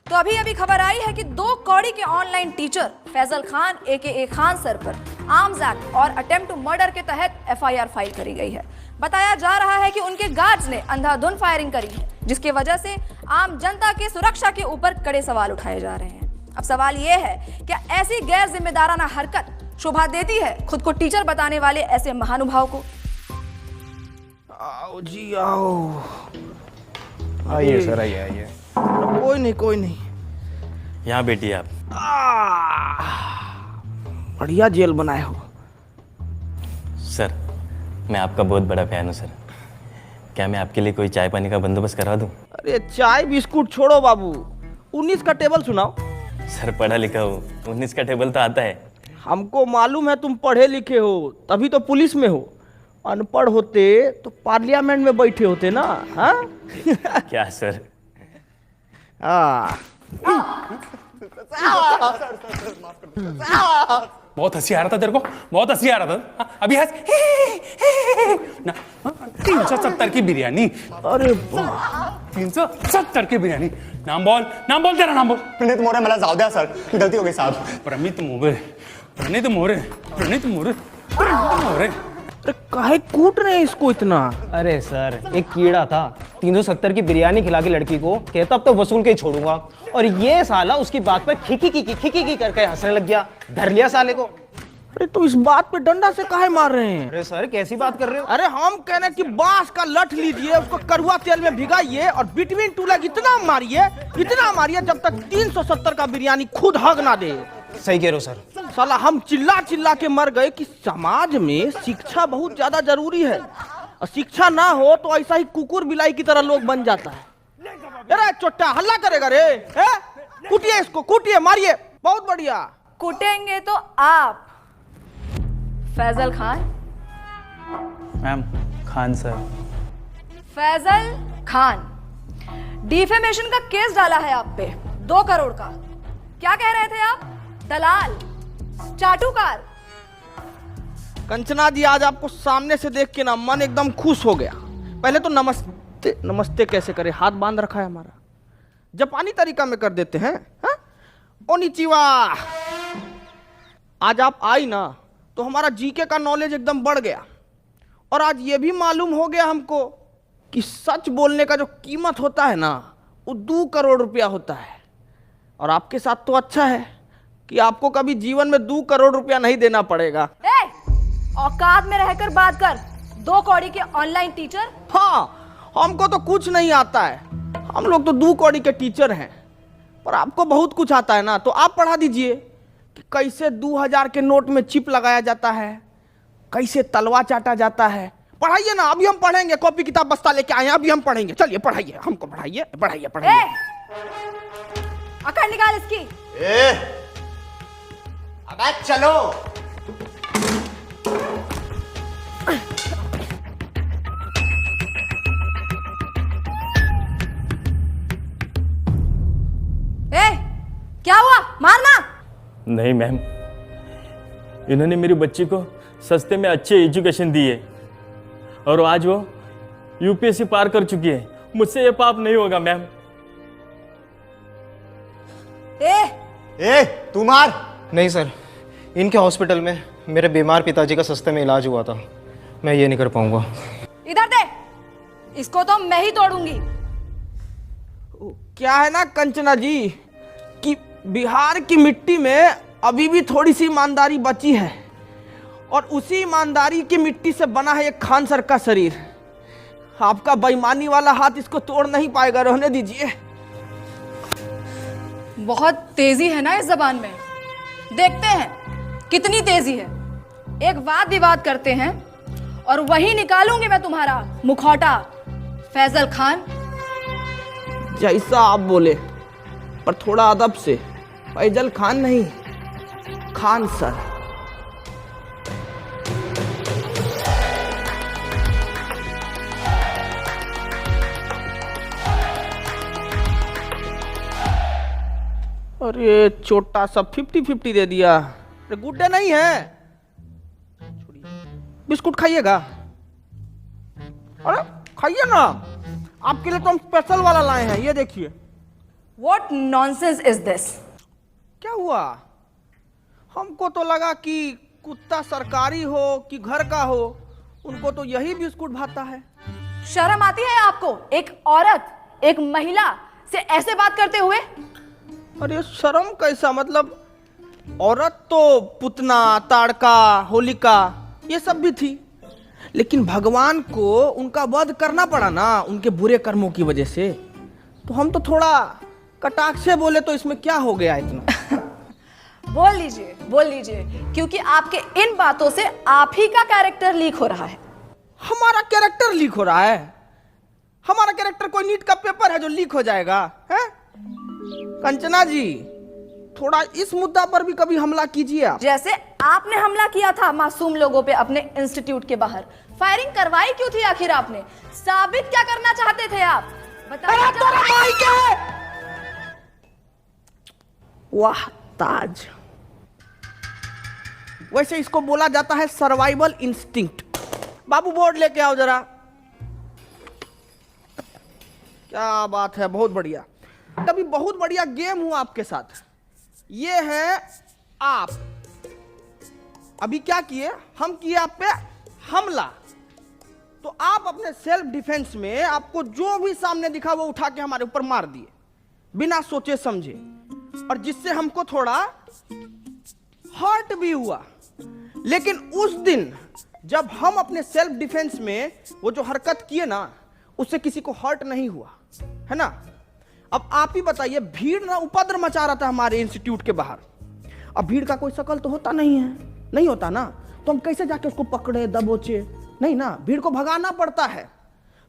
तो अभी अभी खबर आई है कि 2 कौड़ी के online teacher Faizal Khan AKA Khan sir पर आर्म्स एक्ट और अटेम्प्ट टू मर्डर के तहत FIR फाइल करी गई है। बताया जा रहा है कि उनके गार्ड्स ने अंधाधुंध फायरिंग करी है, जिसकी वजह से आम जनता की सुरक्षा के ऊपर कड़े सवाल उठाए जा रहे हैं। अब सवाल यह है, क्या ऐसी गैर जिम्मेदाराना हरकत शोभा देती है खुद को टीचर बताने वाले ऐसे महानुभाव को? आओ जी आओ। आइए सर, आइए। कोई नहीं। यहाँ बैठिए आप। बढ़िया जेल बनाए हो सर, मैं आपका बहुत बड़ा फैन हूँ सर। क्या मैं आपके लिए कोई चाय पानी का बंदोबस्त करा दूँ? अरे चाय बिस्कुट छोड़ो बाबू, 19 का टेबल सुनाओ। सर पढ़ा लिखा हो, 19 का टेबल तो आता है। हमको मालूम है तुम पढ़े लिखे हो, तभी तो पुलिस में हो। अनपढ़ होते तो पार्लियामेंट में बैठे होते ना। हाँ क्या सर? बहुत हंसी आ रहा था तेरे को, बहुत हंसी आ रहा था। अभी हंस ना। 370 की बिरयानी। अरे 370 की बिरयानी। नाम बोल तेरा नाम बोल। प्रणीत मोरे। मला जाऊ द्या सर, गलती हो गई साहब। प्रणीत मोरे। अरे काहे कूट रहे हैं इसको इतना? अरे सर, एक कीड़ा था 370 की बिरयानी खिला के लड़की को, कहता अब तो वसूल के ही छोड़ूंगा, और ये साला उसकी बात पर खिकी करके हंसने लग गया। धर लिया साले को। अरे तो इस बात पे डंडा से काहे मार रहे हैं? अरे सर कैसी बात कर रहे हो? अरे हम कह रहे हैं कि बांस का लठ लीजिए, उसको कड़वा तेल में भिगाइए और बिटवीन टू लेग इतना मारिए जब तक 370 का बिरयानी खुद हग ना दे। सही कह रहे हो सर। साला हम चिल्ला के मर गए कि समाज में शिक्षा बहुत ज्यादा जरूरी है, और शिक्षा ना हो तो ऐसा ही कुकुर बिलाई की तरह लोग बन जाता है। अरे चोट्टा हल्ला करेगा रे? कूटिए इसको, कूटिए, मारिए। बहुत बढ़िया। कुटेंगे तो आप Faizal Khan. Ma'am, Khan sir. Faizal Khan, defamation का केस डाला है आप पे 2 करोड़ का। क्या कह रहे थे आप? दलाल, चाटुकार। कंचना जी, आज आपको सामने से देख के ना मन एकदम खुश हो गया। पहले तो नमस्ते कैसे करे, हाथ बांध रखा है हमारा। जापानी तरीका में कर देते हैं। ओनिचिवा। आज आप आई ना तो हमारा जीके का नॉलेज एकदम बढ़ गया, और आज ये भी मालूम हो गया हमको कि सच बोलने का जो कीमत होता है ना, वो 2 करोड़ रुपया होता है। और आपके साथ तो अच्छा है कि आपको कभी जीवन में 2 करोड़ रुपया नहीं देना पड़ेगा। औकात में रहकर बात कर। 2 कौड़ी के ऑनलाइन टीचर। हाँ, हमको तो कुछ नहीं आता है, हम लोग तो 2 कौड़ी के टीचर हैं, पर आपको बहुत कुछ आता है ना, तो आप पढ़ा दीजिए कि कैसे 2000 के नोट में चिप लगाया जाता है, कैसे तलवा चाटा जाता है। पढ़ाइए ना, अभी हम पढ़ेंगे। कॉपी किताब बस्ता लेके आए हैं, अभी हम पढ़ेंगे। चलिए पढ़ाइए, हमको पढ़ाइए। अकड़ निकाल इसकी। अबे चलो। क्या हुआ? मारना नहीं मैम, इन्होंने मेरी बच्ची को सस्ते में अच्छी एजुकेशन दी है, और आज वो UPSC पार कर चुकी है। मुझसे ये पाप नहीं होगा मैम। तू मार। नहीं सर, इनके हॉस्पिटल में मेरे बीमार पिताजी का सस्ते में इलाज हुआ था, मैं ये नहीं कर पाऊंगा। इधर दे, इसको तो मैं ही तोड़ूंगी। क्या है ना कंचना जी कि बिहार की मिट्टी में अभी भी थोड़ी सी ईमानदारी बची है, और उसी ईमानदारी की मिट्टी से बना है ये खान सर का शरीर। आपका बेईमानी वाला हाथ इसको तोड़ नहीं पाएगा, रहने दीजिए। बहुत तेजी है ना इस जबान में, देखते हैं कितनी तेजी है। एक वाद विवाद करते हैं और वही निकालूंगी मैं तुम्हारा मुखौटा। फैजल खान, जैसा आप बोले, पर थोड़ा अदब से। फैजल खान नहीं, खान सर। अरे छोटा सा 50-50 दे दिया। अरे गुड्डे नहीं है, बिस्कुट खाइएगा? अरे खाइए ना, आपके लिए तो हम स्पेशल वाला लाए हैं, ये देखिए। What nonsense is this? क्या हुआ? हमको तो लगा कि कुत्ता सरकारी हो कि घर का हो, उनको तो यही बिस्कुट भाता है। शर्म आती है आपको? एक औरत, एक महिला से ऐसे बात करते हुए? अरे शर्म कैसा, मतलब औरत तो पुतना, ताड़का, होलिका ये सब भी थी, लेकिन भगवान को उनका वध करना पड़ा ना उनके बुरे कर्मों की वजह से, तो हम तो थोड़ा कटाक्ष से बोले तो इसमें क्या हो गया इतना। बोल लीजिए, क्योंकि आपके इन बातों से आप ही का कैरेक्टर लीक हो रहा है। हमारा कैरेक्टर लीक हो रहा है? हमारा कैरेक्टर कोई नीट का पेपर है जो लीक हो जाएगा है? कंचना जी, थोड़ा इस मुद्दा पर भी कभी हमला कीजिए आप। जैसे आपने हमला किया था मासूम लोगों पे अपने इंस्टीट्यूट के बाहर। फायरिंग करवाई क्यों थी आखिर आपने? साबित क्या करना चाहते थे आप? बताइए। वाह ताज, वैसे इसको बोला जाता है सर्वाइवल इंस्टिंक्ट। बाबू बोर्ड लेके आओ जरा। क्या बात है, बहुत बढ़िया। कभी बहुत बढ़िया गेम हुआ आपके साथ। ये है आप, अभी क्या किए? हम किए आप पे हमला, तो आप अपने सेल्फ डिफेंस में आपको जो भी सामने दिखा वो उठा के हमारे ऊपर मार दिए बिना सोचे समझे, और जिससे हमको थोड़ा हर्ट भी हुआ। लेकिन उस दिन जब हम अपने सेल्फ डिफेंस में वो जो हरकत किए ना, उससे किसी को हर्ट नहीं हुआ, है ना? अब आप ही बताइए, भीड़ ना उपद्रव मचा रहा था हमारे इंस्टीट्यूट के बाहर। अब भीड़ का कोई शकल तो होता नहीं है, नहीं होता ना, तो हम कैसे जाके उसको पकड़े दबोचे? नहीं ना, भीड़ को भगाना पड़ता है।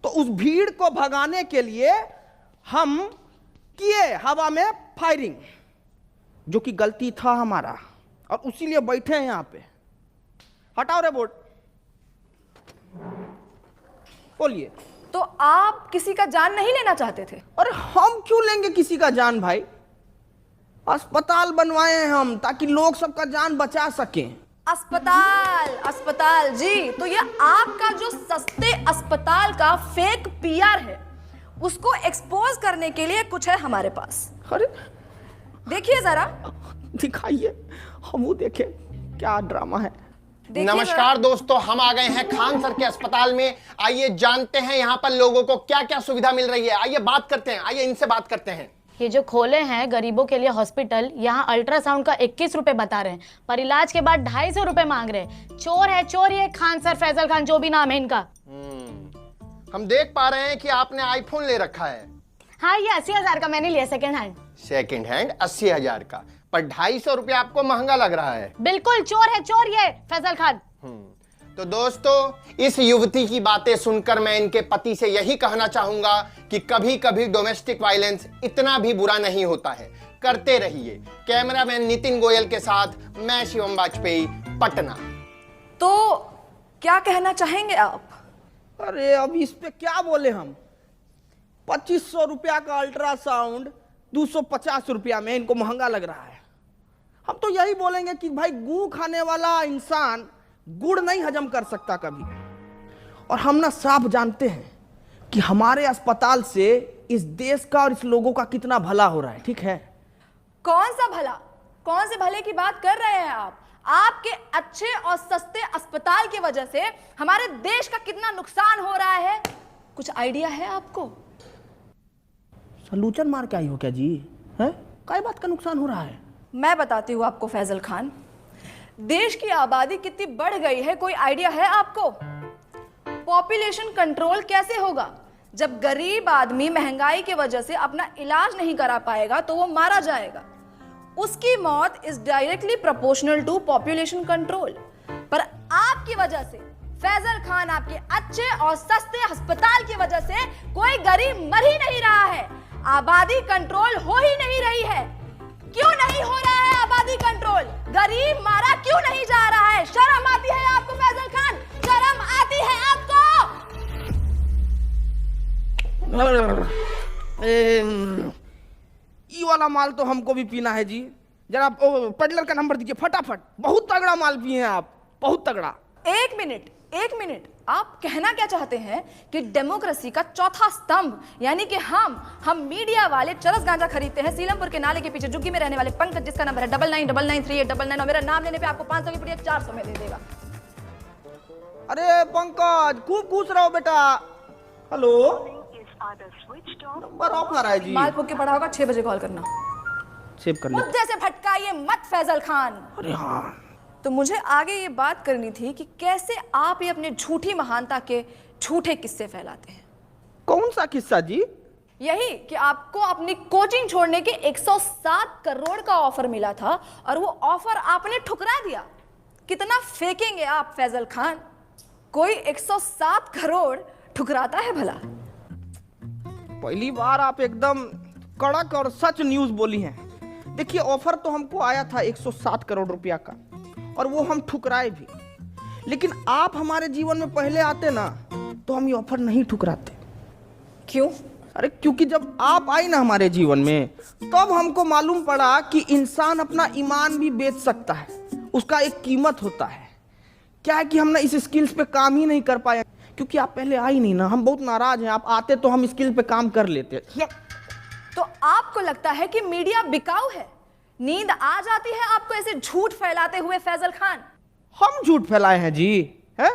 तो उस भीड़ को भगाने के लिए हम किए हवा में फायरिंग, जो कि गलती था हमारा, और उसीलिए बैठे हैं यहां पे। हटाओ रे बोर्ड, बोलिए। तो आप किसी का जान नहीं लेना चाहते थे? अरे हम क्यों लेंगे किसी का जान भाई? अस्पताल बनवाए हैं हम ताकि लोग सबका जान बचा सकें। अस्पताल जी, तो ये आपका जो सस्ते अस्पताल का फेक पीआर है, उसको एक्सपोज करने के लिए कुछ है हमारे पास। अरे देखिए जरा, दिखाइए, हम वो देखें क्या ड्रामा है। नमस्कार दोस्तों, हम आ गए हैं खान सर के अस्पताल में। आइए जानते हैं यहाँ पर लोगों को क्या क्या सुविधा मिल रही है। आइए बात करते हैं, आइए इनसे बात करते हैं। ये जो खोले हैं गरीबों के लिए हॉस्पिटल, यहाँ अल्ट्रासाउंड का 21 रुपए बता रहे हैं, पर इलाज के बाद 250 रुपए मांग रहे हैं। चोर है चोर, ये खान सर, फैजल खान, जो भी नाम है इनका। हम देख पा रहे हैं कि आपने आईफोन ले रखा है। हाँ, ये 80,000 का मैंने लिया, सेकंड हैंड। सेकंड हैंड 80,000 का, पर 250 रुपये आपको महंगा लग रहा है। बिल्कुल चोर है चोर ये फैजल खान। तो दोस्तों, इस युवती की बातें सुनकर मैं इनके पति से यही कहना चाहूंगा कि कभी कभी डोमेस्टिक वायलेंस इतना भी बुरा नहीं होता है। करते रहिए। कैमरामैन नितिन गोयल के साथ मैं शिवम वाजपेयी, पटना। तो क्या कहना चाहेंगे आप? अरे अब इस पे क्या बोले हम? 2500 रुपया का अल्ट्रासाउंड 250 रुपया में इनको महंगा लग रहा है। हम तो यही बोलेंगे कि भाई, गू खाने वाला इंसान गुड़ नहीं हजम कर सकता कभी। और हम ना साफ जानते हैं कि हमारे अस्पताल से इस देश का और इस लोगों का कितना भला हो रहा है, ठीक है? कौन सा भला? कौन से भले की बात कर रहे हैं आप? आपके अच्छे और सस्ते अस्पताल की वजह से हमारे देश का कितना नुकसान हो रहा है, कुछ आइडिया है आपको? सलूचन मार के आई हो क्या जी? है काय बात का नुकसान हो रहा है? मैं बताती हूँ आपको फैजल खान। देश की आबादी कितनी बढ़ गई है, कोई आइडिया है आपको? पॉपुलेशन कंट्रोल कैसे होगा? जब गरीब आदमी महंगाई की वजह से अपना इलाज नहीं करा पाएगा तो वो मारा जाएगा। उसकी मौत is directly proportional to population control. पर आपकी वजह से, फैजल खान, आपके अच्छे और सस्ते अस्पताल की वजह से कोई गरीब मर ही नहीं रहा है, आबादी कंट्रोल हो ही नहीं रही है। क्यों नहीं हो रहा है आबादी कंट्रोल? गरीब मारा क्यों नहीं जा रहा है? शर्म आती है आपको फैजल खान? शर्म आती है आपको? ये वाला माल तो हमको भी पीना है जी। जरा पेडलर का नंबर दीजिए फटाफट। बहुत तगड़ा माल पिए हैं आप, बहुत तगड़ा। एक मिनट, आप कहना क्या चाहते हैं कि डेमोक्रेसी का चौथा स्तंभ यानी कि हम मीडिया वाले चरस गांजा खरीदते हैं सीलमपुर के नाले के पीछे झुग्गी में रहने वाले पंकज, जिसका नंबर है 99993899, और मेरा नाम लेने पे आपको 500 की पुड़िया 400 में दे देगा। अरे पंकज, खूब खुश रहो बेटा। हेलो, नंबर ऑफ आ रहा है जी। माल पुक के पड़ा होगा, 6 बजे कॉल करना। सेव कर लो। मुद्दे से भटकाइए मत फैजल खान। अरे हाँ, तो मुझे आगे ये बात करनी थी कि कैसे आप ये अपने झूठी महानता के झूठे किस्से फैलाते हैं। कौन सा किस्सा जी? यही कि आपको अपनी कोचिंग छोड़ने के 107 करोड़ का ऑफर मिला था और वो ऑफर आपने ठुकरा दिया। कितना फेंकेंगे आप फैजल खान? कोई 107 करोड़ ठुकराता है भला? पहली बार आप एकदम कड़क और सच न्यूज बोली हैं। देखिए, ऑफर तो हमको आया था 107 करोड़ रुपया का, और वो हम ठुकराए भी। लेकिन आप हमारे जीवन में पहले आते ना तो हम ये ऑफर नहीं ठुकराते। क्यों? अरे क्योंकि जब आप आई ना हमारे जीवन में, तब हमको मालूम पड़ा कि इंसान अपना ईमान भी बेच सकता है, उसका एक कीमत होता है। क्या है कि हम ना इस स्किल्स पे काम ही नहीं कर पाए क्योंकि आप पहले आई नहीं ना। हम बहुत नाराज हैं, आप आते तो हम स्किल पे काम कर लेते। तो आपको लगता है कि मीडिया बिकाऊ है? नींद आ जाती है आपको ऐसे झूठ फैलाते हुए फैजल खान? हम झूठ फैलाए हैं जी? है?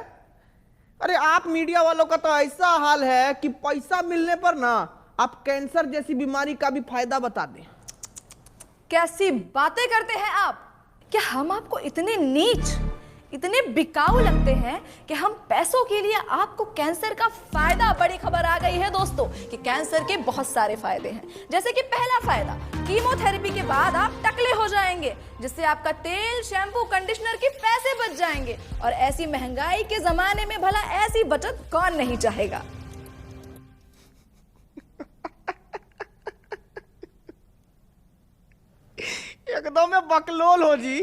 अरे आप मीडिया वालों का तो ऐसा हाल है कि पैसा मिलने पर ना आप कैंसर जैसी बीमारी का भी फायदा बता दें। कैसी बातें करते हैं आप? क्या हम आपको इतने नीच, इतने बिकाऊ लगते हैं कि हम पैसों के लिए आपको कैंसर का फायदा? बड़ी खबर आ गई है दोस्तों कि कैंसर के बहुत सारे फायदे हैं। जैसे कि पहला फायदा, कीमोथेरेपी के बाद आप टकले हो जाएंगे, जिससे आपका तेल, शैम्पू, कंडीशनर के पैसे बच जाएंगे। और ऐसी महंगाई के जमाने में भला ऐसी बचत कौन नहीं चाहेगा? एकदम में बकलोल हो जी।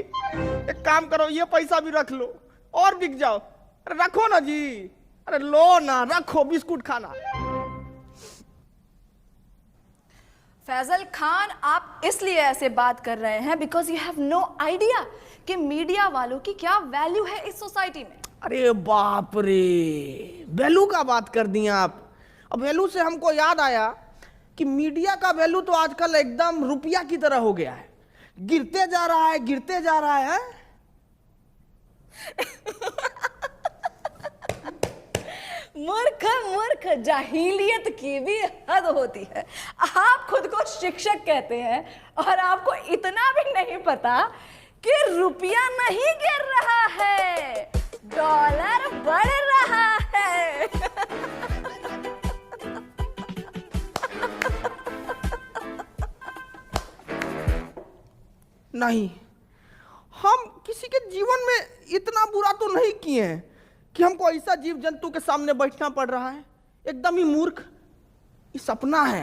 एक काम करो, ये पैसा भी रख लो और बिक जाओ। अरे रखो ना जी, अरे लो ना, रखो, बिस्कुट खाना। फैजल खान, आप इसलिए ऐसे बात कर रहे हैं because you have no idea कि मीडिया वालों की क्या वैल्यू है इस सोसाइटी में। अरे बाप रे, वैल्यू का बात कर दिया आप। अब वैल्यू से हमको याद आया कि मीडिया का वैल्यू तो आजकल एकदम रुपया की तरह हो गया है, गिरते जा रहा है, गिरते जा रहा है। मूर्ख मूर्ख, जाहिलियत की भी हद होती है। आप खुद को शिक्षक कहते हैं और आपको इतना भी नहीं पता कि रुपया नहीं गिर रहा है, डॉलर बढ़ रहा है। नहीं, हम किसी के जीवन में इतना बुरा तो नहीं किए हैं कि हमको ऐसा जीव जंतु के सामने बैठना पड़ रहा है। एकदम ही मूर्ख। ये सपना है,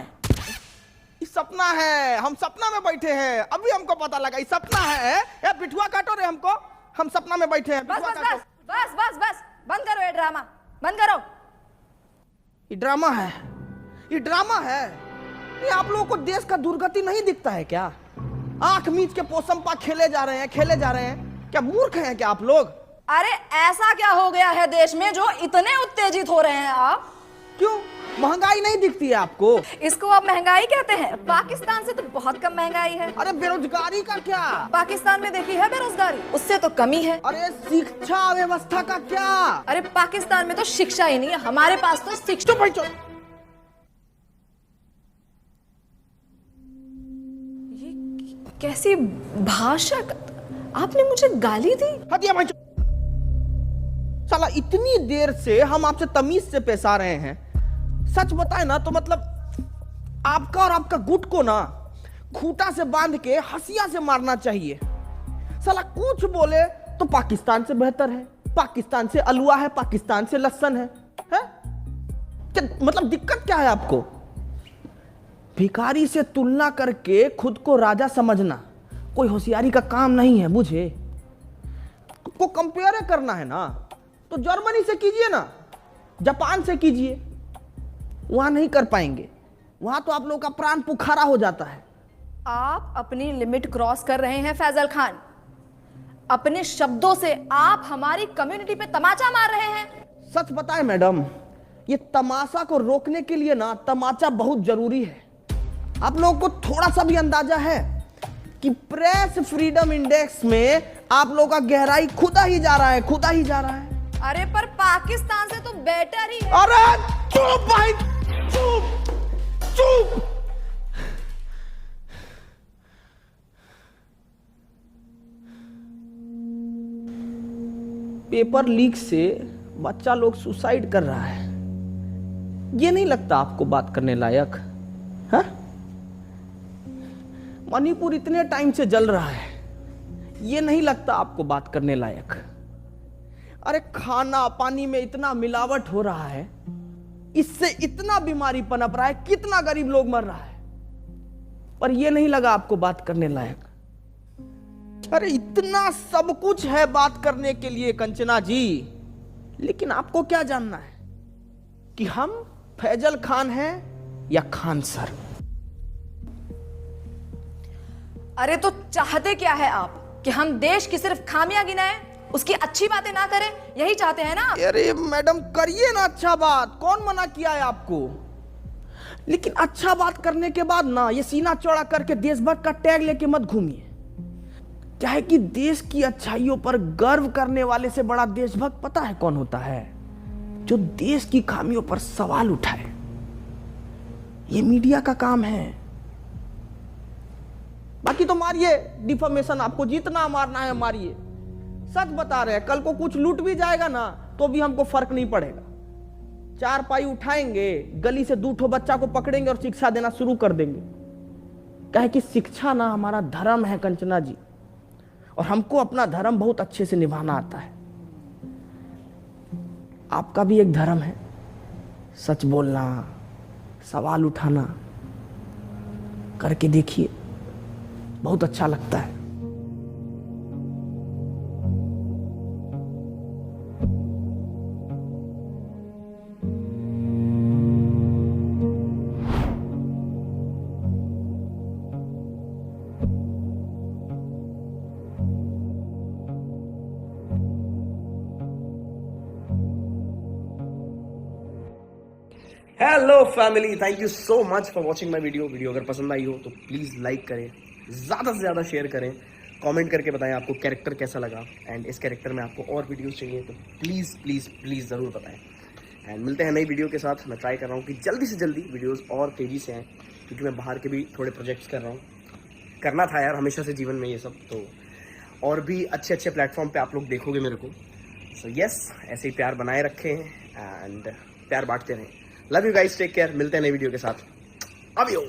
ये सपना है। हम सपना में बैठे हैं, अभी हमको पता लगा ये सपना है। ए पिठुआ काटो रे हमको, हम सपना में बैठे हैं। बस पिठुआ बस काटो। बस बस बस बस, बंद करो ये ड्रामा, बंद करो। ये ड्रामा है, ये ड्रामा है। ये आप लोगों को देश का दुर्गति नहीं दिखता है क्या? आंख मीच के पोसमपा खेले जा रहे हैं, खेले जा रहे हैं। क्या मूर्ख हैं क्या आप लोग? अरे ऐसा क्या हो गया है देश में जो इतने उत्तेजित हो रहे हैं आप? क्यों, महंगाई नहीं दिखती है आपको? इसको आप महंगाई कहते हैं? पाकिस्तान से तो बहुत कम महंगाई है। अरे बेरोजगारी का क्या? पाकिस्तान में देखी है बेरोजगारी? उससे तो कमी है। अरे शिक्षा व्यवस्था का क्या? अरे पाकिस्तान में तो शिक्षा ही नहीं है, हमारे पास तो शिक्षा। ये कैसी भाषा? आपने मुझे गाली दी? हटिया भाई। साला इतनी देर से हम आपसे तमीज से पेश आ रहे हैं। सच बताए ना तो मतलब आपका और आपका गुट को ना खूंटा से बांध के हंसिया से मारना चाहिए। साला कुछ बोले तो पाकिस्तान से बेहतर है, पाकिस्तान से अलुआ है, पाकिस्तान से लहसन है? क्या मतलब दिक्कत क्या है आपको? भिखारी से तुलना करके खुद को राजा समझना कोई होशियारी का काम नहीं है, बुझे? को कंपेयर करना है ना तो जर्मनी से कीजिए ना, जापान से कीजिए। वहां नहीं कर पाएंगे, वहां तो आप लोगों का प्राण पुखारा हो जाता है। आप अपनी लिमिट क्रॉस कर रहे हैं फैजल खान। अपने शब्दों से आप हमारी कम्युनिटी पे तमाचा मार रहे हैं। सच बताएं मैडम, ये तमाशा को रोकने के लिए ना तमाचा बहुत जरूरी है। आप लोगों को थोड़ा सा भी अंदाजा है कि प्रेस फ्रीडम इंडेक्स में आप लोगों का गहराई खुदा ही जा रहा है, खुदा ही जा रहा है। अरे पर पाकिस्तान से तो बेटर ही है। अरे चुप भाई, चुप चुप। पेपर लीक से बच्चा लोग सुसाइड कर रहा है, ये नहीं लगता आपको बात करने लायक? हाँ? मणिपुर इतने टाइम से जल रहा है, ये नहीं लगता आपको बात करने लायक? अरे खाना पानी में इतना मिलावट हो रहा है, इससे इतना बीमारी पनप रहा है, कितना गरीब लोग मर रहा है, पर यह नहीं लगा आपको बात करने लायक? अरे इतना सब कुछ है बात करने के लिए कंचना जी, लेकिन आपको क्या जानना है कि हम फैजल खान हैं या खान सर? अरे तो चाहते क्या है आप? कि हम देश की सिर्फ खामियां गिनाएं, उसकी अच्छी बातें ना करें, यही चाहते हैं ना? अरे मैडम करिए ना अच्छा बात, कौन मना किया है आपको? लेकिन अच्छा बात करने के बाद ना ये सीना चौड़ा करके देशभक्त का टैग लेके मत घूमिए। क्या है कि देश की अच्छाइयों पर गर्व करने वाले से बड़ा देशभक्त पता है कौन होता है? जो देश की खामियों पर सवाल उठाए। ये मीडिया का काम है। बाकी तो मारिए डिफॉर्मेशन, आपको जितना मारना है मारिए। सच बता रहे हैं, कल को कुछ लूट भी जाएगा ना तो भी हमको फर्क नहीं पड़ेगा। 4 पाई उठाएंगे, गली से 2 ठो बच्चा को पकड़ेंगे और शिक्षा देना शुरू कर देंगे। क्या है कि शिक्षा ना हमारा धर्म है कंचना जी, और हमको अपना धर्म बहुत अच्छे से निभाना आता है। आपका भी एक धर्म है, सच बोलना, सवाल उठाना। करके देखिए, बहुत अच्छा लगता है। Hello family, thank you so much for watching my video अगर पसंद आई हो तो प्लीज़ लाइक करें, ज़्यादा से ज़्यादा शेयर करें, कमेंट करके बताएं आपको कैरेक्टर कैसा लगा, एंड इस कैरेक्टर में आपको और वीडियोस चाहिए तो प्लीज़ प्लीज़ प्लीज़ ज़रूर बताएं। एंड मिलते हैं नई वीडियो के साथ। मैं ट्राई कर रहा हूँ कि जल्दी से जल्दी वीडियोज़ और तेज़ी से आएँ, क्योंकि मैं बाहर के भी थोड़े प्रोजेक्ट्स कर रहा हूँ। करना था यार हमेशा से जीवन में ये सब, तो और भी अच्छे अच्छे प्लेटफॉर्म पर आप लोग देखोगे मेरे को। सो यस, ऐसे ही प्यार बनाए रखें एंड प्यार बांटते रहें। Love you guys, take care. मिलते हैं नई वीडियो के साथ। अब यो।